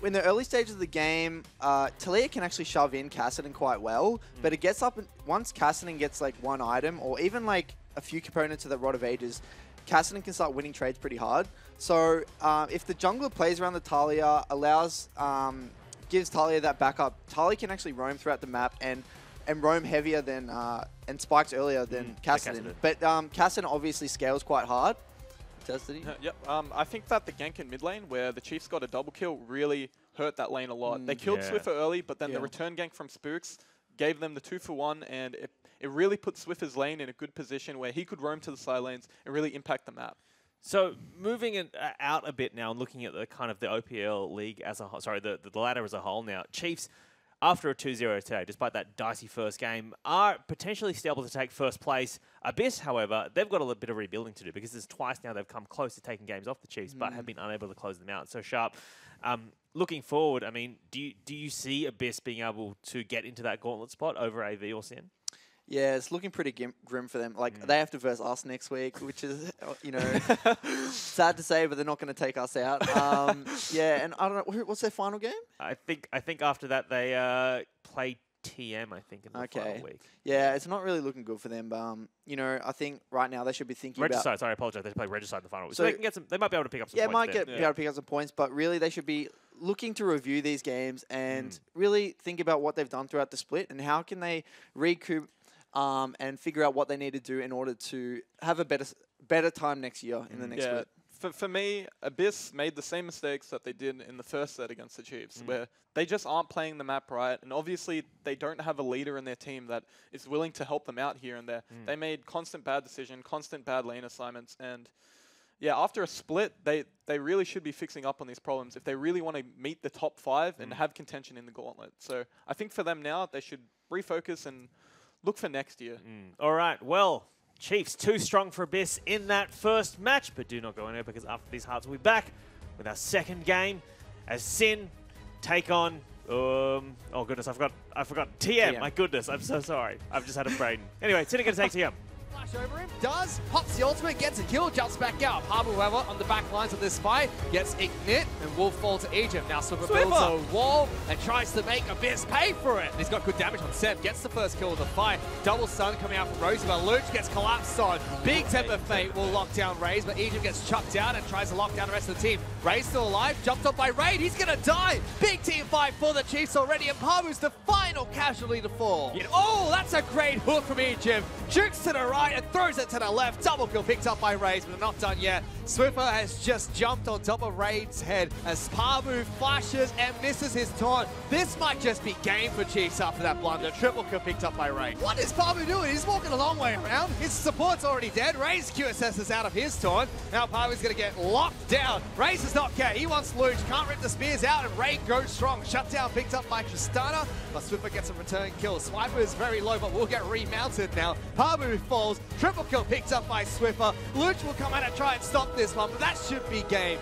In the early stages of the game, Talia can actually shove in Kassadin quite well, but it gets up, once Kassadin gets like one item, or even like a few components of the Rod of Ages, Kassadin can start winning trades pretty hard. So if the jungler plays around the Talia, gives Talia that backup, Talia can actually roam throughout the map and roam heavier than, and spikes earlier than Kassadin. But Kassadin obviously scales quite hard. Yep. I think that the gank in mid lane, where the Chiefs got a double kill, really hurt that lane a lot. They killed Swiffer early, but then the return gank from Spooks gave them the 2-for-1, and it really put Swiffer's lane in a good position where he could roam to the side lanes and really impact the map. So moving out a bit now and looking at the kind of the OPL league as a whole, sorry, the ladder as a whole now, Chiefs, after a 2-0 today, despite that dicey first game, are potentially still able to take first place. Abyss, however, they've got a little bit of rebuilding to do because there's twice now they've come close to taking games off the Chiefs, but have been unable to close them out. So Sharp, looking forward, I mean, do you see Abyss being able to get into that gauntlet spot over AV or Sin? Yeah, it's looking pretty grim for them. Like, they have to verse us next week, which is, you know, sad to say, but they're not going to take us out. Yeah, and I don't know, what's their final game? I think after that they play TM, I think, in the final week. Yeah, it's not really looking good for them. But, you know, I think right now they should be thinking Regicide, about... sorry, I apologize. They play Regicide in the final week. So they can get some... They might be able to pick up some points. Yeah, might be able to pick up some points, but really they should be looking to review these games and really think about what they've done throughout the split and how can they recoup and figure out what they need to do in order to have a better time next year in the next split. For me, Abyss made the same mistakes that they did in the first set against the Chiefs, where they just aren't playing the map right, and obviously they don't have a leader in their team that is willing to help them out here and there. They made constant bad decision, constant bad lane assignments, and yeah, after a split, they really should be fixing up on these problems if they really want to meet the top 5 and have contention in the gauntlet. So I think for them now, they should refocus and look for next year. All right, well, Chiefs too strong for Abyss in that first match, but do not go anywhere because after these hearts we'll be back with our second game as Sin take on oh goodness, I forgot TM. My goodness, I'm so sorry. I've just had a brain. Anyway, Sin are going to take TM. Flash over him, does, pops the ultimate, gets a kill, jumps back out. Harbour, however, on the back lines of this fight, gets Ignite, and will fall to Egypt. Now Swiffer builds a wall and tries to make Abyss pay for it. And he's got good damage on Seb, gets the first kill of the fight. Double stun coming out from Rosie, but Luch gets collapsed on. Big Temper Fate will lock down Raze, but Egypt gets chucked out and tries to lock down the rest of the team. Raze still alive, jumped up by Raid, he's gonna die! Big team fight for the Chiefs already, and Pabu's the final casualty to fall. Oh, that's a great hook from Egypt. Jukes to the right and throws it to the left. Double kill picked up by Raze, but not done yet. Swiffer has just jumped on top of Raid's head as Pabu flashes and misses his taunt. This might just be game for Chiefs after that blunder. Triple kill picked up by Raid. What is Pabu doing? He's walking a long way around. His support's already dead. Raid's QSS is out of his taunt. Now Pabu's going to get locked down. Raze does not care. He wants Luch. Can't rip the spears out, and Raid goes strong. Shutdown picked up by Tristana, but Swiffer gets a return kill. Swiper is very low, but will get remounted now. Pabu falls. Triple kill picked up by Swiffer. Luch will come out and try and stop this one, but that should be game.